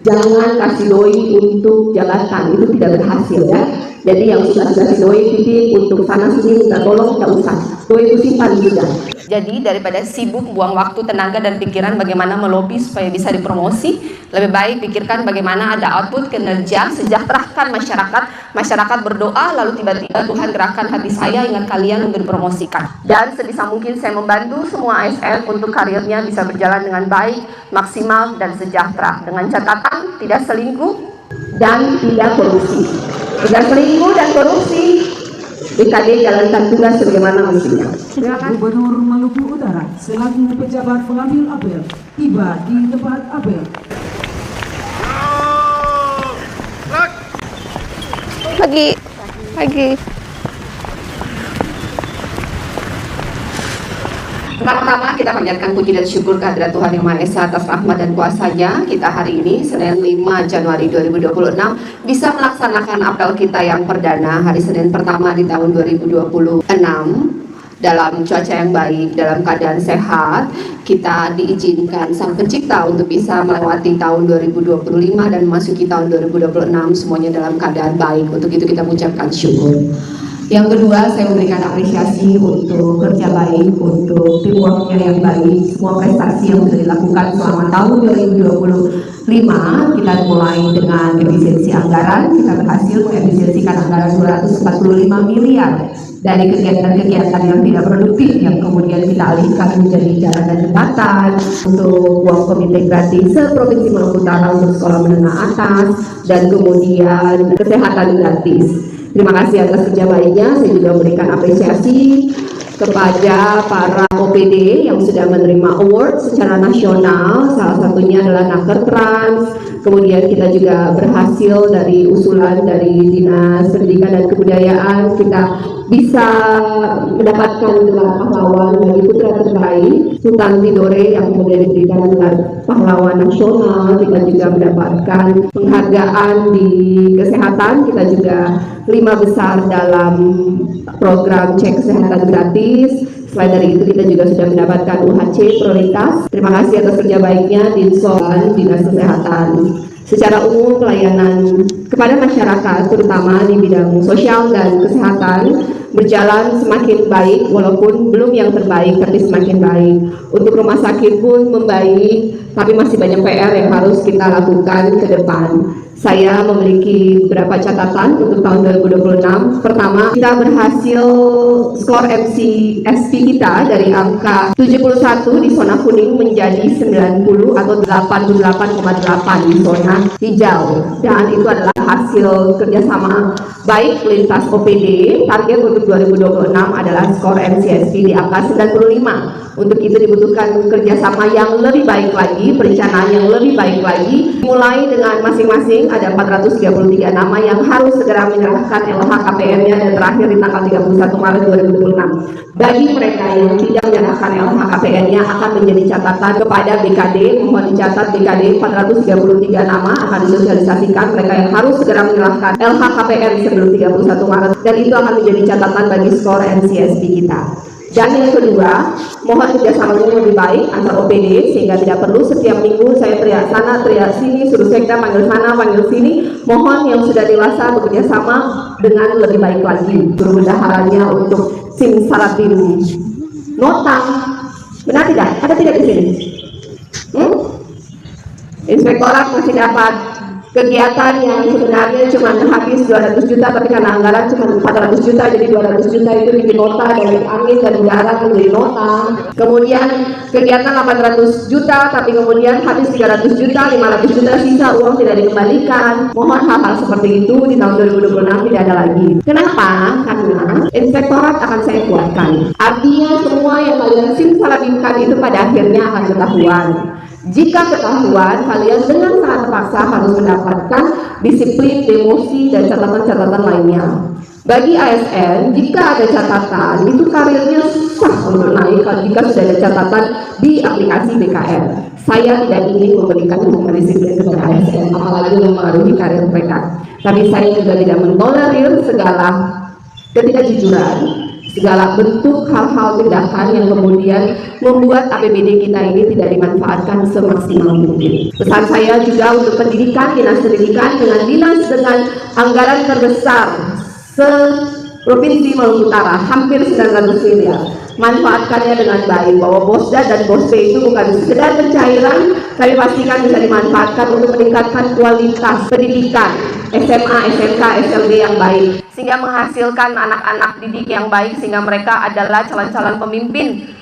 Jangan kasih doi untuk jabatan, itu tidak berhasil ya. Jadi yang sudah kasih doi titip untuk sana sini minta tolong, tidak usah. Doi itu simpan sudah. Jadi daripada sibuk buang waktu, tenaga dan pikiran bagaimana melobi supaya bisa dipromosi, lebih baik pikirkan bagaimana ada output kinerja, sejahterakan masyarakat. Masyarakat berdoa lalu tiba-tiba Tuhan gerakkan hati saya ingat kalian untuk dipromosikan. Dan sebisa mungkin saya membantu semua ASN untuk karirnya bisa berjalan dengan baik, maksimal dan sejahtera. Dengan catatan tidak selingkuh dan tidak korupsi. Tidak selingkuh dan korupsi. BKD jalankan tugas sebagaimana mestinya. Gubernur Maluku Utara selaku pejabat pengambil apel tiba di tempat apel. Pagi. Pertama kita panjatkan puji dan syukur kehadirat Tuhan Yang Maha Esa atas rahmat dan kuasa-Nya. Kita hari ini Senin 5 Januari 2026 bisa melaksanakan apel kita yang perdana hari Senin pertama di tahun 2026 dalam cuaca yang baik, dalam keadaan sehat. Kita diizinkan Sang Pencipta untuk bisa melewati tahun 2025 dan memasuki tahun 2026 semuanya dalam keadaan baik. Untuk itu kita mengucapkan syukur. Yang kedua, saya memberikan apresiasi untuk kerja baik, untuk teamworknya yang baik, semua prestasi yang sudah dilakukan selama tahun 2025. Kita mulai dengan efisiensi anggaran, kita berhasil mengefisiensikan anggaran 245 miliar dari kegiatan-kegiatan yang tidak produktif yang kemudian kita alihkan menjadi jalan dan jembatan, untuk uang komite gratis se-Provinsi Maluku Utara untuk sekolah menengah atas, dan kemudian kesehatan gratis. Terima kasih atas kerja baiknya. Saya juga memberikan apresiasi kepada para OPD yang sudah menerima award secara nasional. Salah satunya adalah Nakertrans. Kemudian kita juga berhasil dari usulan dari Dinas Pendidikan dan Kebudayaan, kita bisa mendapatkan gelar pahlawan bagi putra terbaik Sultan Tidore yang kemudian diberikan gelar pahlawan nasional. Kita juga mendapatkan penghargaan di kesehatan. Kita juga 5 besar dalam program cek kesehatan gratis. Selain dari itu kita juga sudah mendapatkan UHC prioritas. Terima kasih atas kerja baiknya Dinsos Dinas Kesehatan. Secara umum pelayanan kepada masyarakat terutama di bidang sosial dan kesehatan berjalan semakin baik, walaupun belum yang terbaik tapi semakin baik. Untuk rumah sakit pun membaik, tapi masih banyak PR yang harus kita lakukan ke depan. Saya memiliki beberapa catatan untuk tahun 2026. Pertama, kita berhasil skor MCSP kita dari angka 71 di zona kuning menjadi 90 atau 88,8 di zona hijau. Dan itu adalah hasil kerjasama baik lintas OPD. Target untuk 2026 adalah skor MCSP di angka 95. Untuk itu dibutuhkan kerjasama yang lebih baik lagi, perencanaan yang lebih baik lagi. Mulai dengan masing-masing ada 433 nama yang harus segera menyerahkan LHKPN-nya dan terakhir di tanggal 31 Maret 2026. Bagi mereka yang tidak menyerahkan LHKPN-nya akan menjadi catatan kepada BKD. Mohon dicatat BKD 433 nama akan disosialisasikan mereka yang harus segera menyerahkan LHKPN sebelum 31 Maret dan itu akan menjadi catatan bagi skor MCSP kita. Dan yang kedua, mohon kerjasamanya lebih baik antar OPD sehingga tidak perlu setiap minggu saya teriak sana, teriak sini, suruh sekda panggil sana, panggil sini. Mohon yang sudah dewasa bekerja sama dengan lebih baik lagi. Suruh bendaharanya untuk simsalabim nota. Benar tidak? Ada tidak di sini? Inspektorat masih dapat kegiatan yang sebenarnya cuma habis 200 juta tapi karena anggaran cuma 400 juta jadi 200 juta itu bikin nota dari angin dan udara menjadi nota. Kemudian kegiatan 800 juta tapi kemudian habis 300 juta, 500 juta sisa uang tidak dikembalikan. Mohon hal-hal seperti itu di tahun 2026 tidak ada lagi. Kenapa? Karena inspektorat akan saya kuatkan. Artinya semua yang kalian simsalabimkan itu pada akhirnya akan ketahuan. Jika ketahuan, kalian dengan sangat terpaksa harus mendapatkan disiplin, demosi, dan catatan-catatan lainnya. Bagi ASN, jika ada catatan, itu karirnya susah untuk naik jika sudah ada catatan di aplikasi BKR. Saya tidak ingin memberikan hukuman disiplin kepada ASN, apalagi mempengaruhi karir mereka. Tapi saya juga tidak mentolerir segala ketidakjujuran, segala bentuk hal-hal tindakan yang kemudian membuat APBD kita ini tidak dimanfaatkan semaksimal mungkin. Pesan saya juga untuk pendidikan, dinas pendidikan dengan anggaran terbesar Provinsi Maluku Utara, hampir 900 miliar. Manfaatkannya dengan baik, bahwa Bosda dan Bospe itu bukan sekedar pencairan, tapi pastikan bisa dimanfaatkan untuk meningkatkan kualitas pendidikan SMA, SMK, SLB yang baik, sehingga menghasilkan anak-anak didik yang baik, sehingga mereka adalah calon-calon pemimpin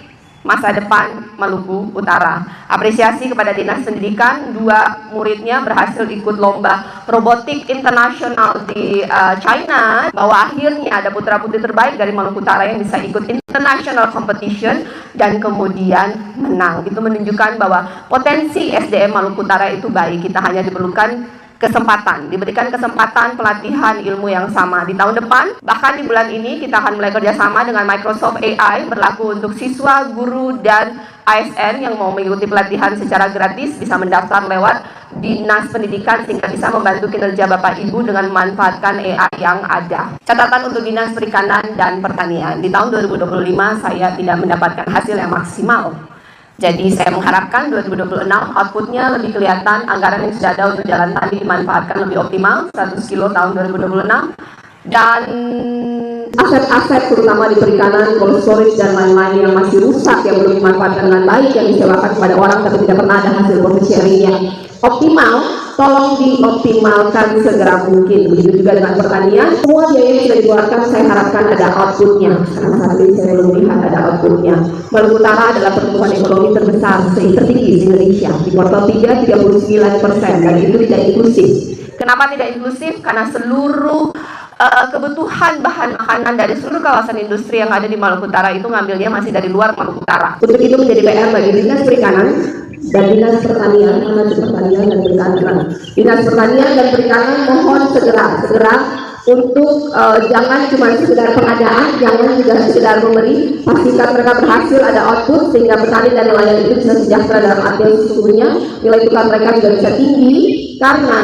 masa depan Maluku Utara. Apresiasi kepada Dinas Pendidikan, 2 muridnya berhasil ikut lomba robotik internasional di China, bahwa akhirnya ada putra-putri terbaik dari Maluku Utara yang bisa ikut international competition dan kemudian menang. Itu menunjukkan bahwa potensi SDM Maluku Utara itu baik, kita hanya diperlukan kesempatan, diberikan kesempatan pelatihan ilmu yang sama. Di tahun depan, bahkan di bulan ini kita akan mulai kerjasama dengan Microsoft AI, berlaku untuk siswa, guru, dan ASN yang mau mengikuti pelatihan secara gratis, bisa mendaftar lewat Dinas Pendidikan sehingga bisa membantu kinerja Bapak Ibu dengan memanfaatkan AI yang ada. Catatan untuk Dinas Perikanan dan Pertanian, di tahun 2025 saya tidak mendapatkan hasil yang maksimal. Jadi saya mengharapkan 2026 outputnya lebih kelihatan, anggaran yang sudah ada untuk jalan tadi dimanfaatkan lebih optimal, 100 kilo tahun 2026, dan aset-aset terutama di perikanan, cold storage dan lain-lain yang masih rusak, yang belum dimanfaatkan dengan baik, yang disewakan kepada orang tapi tidak pernah ada hasil profit sharing-nya optimal, tolong dioptimalkan segera mungkin. Begitu juga dengan pertanian, semua biaya yang sudah dikeluarkan saya harapkan ada outputnya, karena saat ini saya belum melihat ada outputnya. Maluku Utara adalah pertumbuhan ekonomi terbesar tertinggi di Indonesia, di kuartal 3 39%, dan itu tidak inklusif. Kenapa tidak inklusif? Karena seluruh kebutuhan bahan makanan dari seluruh kawasan industri yang ada di Maluku Utara itu ngambilnya masih dari luar Maluku Utara. Untuk itu menjadi PR bagi Dinas Perikanan dan Dinas Pertanian, dan Perikanan. Dinas Pertanian dan Perikanan mohon segera untuk jangan cuma sekedar pengadaan, jangan juga sekedar memberi, pastikan mereka berhasil ada output sehingga petani dan nelayan itu bisa sejahtera dalam artian sesungguhnya nilai tukar mereka juga bisa tinggi, karena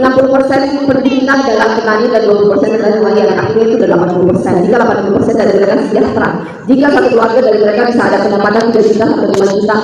60% pendidikan adalah petani dan 20% adalah nelayan, artinya itu sudah 80%. Jika 80% dari mereka sejahtera, jika satu keluarga dari mereka bisa ada pendapatan 3 juta sampai 5 juta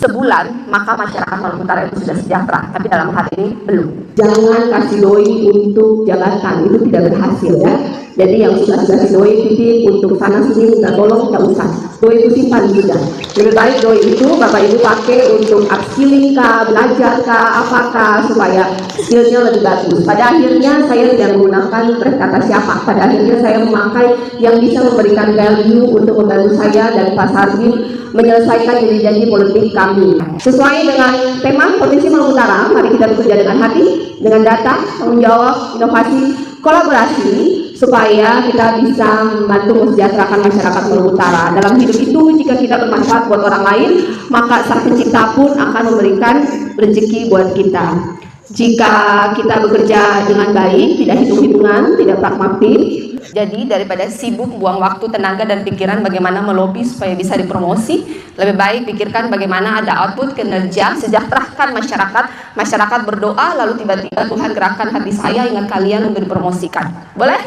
sebulan, maka masyarakat Maluku Utara itu sudah sejahtera. Tapi dalam hal ini belum. Jangan kasih doi untuk jabatan, itu tidak berhasil ya. Jadi yang sudah dikasih doi titip untuk sana sini minta tolong, tidak usah. Doi itu simpan sudah. Lebih baik doi itu Bapak Ibu pakai untuk upskilling kah, belajar kah, apakah, supaya skillnya lebih bagus. Pada akhirnya saya tidak menggunakan berkata siapa. Pada akhirnya saya memakai yang bisa memberikan value untuk membantu saya dan Pak Sargin menyelesaikan janji-janji politik kami. Sesuai dengan tema Provinsi Maluku Utara, mari kita bekerja dengan hati, dengan data, tanggung jawab, inovasi, kolaborasi, supaya kita bisa membantu mensejahterakan masyarakat Maluku Utara. Dalam hidup itu, jika kita bermanfaat buat orang lain, maka Sang Pencipta pun akan memberikan rezeki buat kita. Jika kita bekerja dengan baik, tidak hitung-hitungan, tidak pragmatis, jadi daripada sibuk buang waktu, tenaga, dan pikiran bagaimana melobi supaya bisa dipromosi, lebih baik pikirkan bagaimana ada output kinerja, sejahterakan masyarakat berdoa, lalu tiba-tiba Tuhan gerakkan hati saya, ingat kalian untuk dipromosikan. Boleh?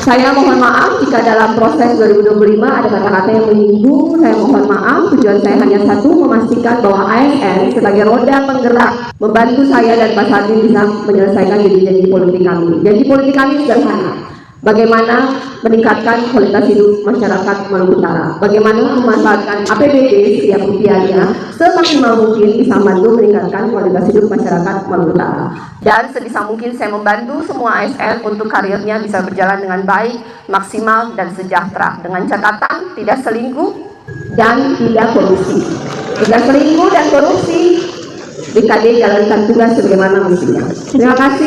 Saya mohon maaf jika dalam proses 2025 ada kata-kata yang menyinggung, saya mohon maaf. Tujuan saya hanya satu, memastikan bahwa ASN sebagai roda penggerak membantu saya dan Pak Sargin bisa menyelesaikan janji-janji politik kami. Janji politik kami sederhana. Bagaimana meningkatkan kualitas hidup masyarakat Maluku Utara, bagaimana memanfaatkan APBD setiap rupiahnya semaksimal mungkin bisa membantu meningkatkan kualitas hidup masyarakat Maluku Utara. Dan sebisa mungkin saya membantu semua ASN untuk karirnya bisa berjalan dengan baik, maksimal, dan sejahtera. Dengan catatan tidak selingkuh dan tidak korupsi. Tidak selingkuh dan korupsi, BKD jalankan tugas sebagaimana mestinya. Terima kasih.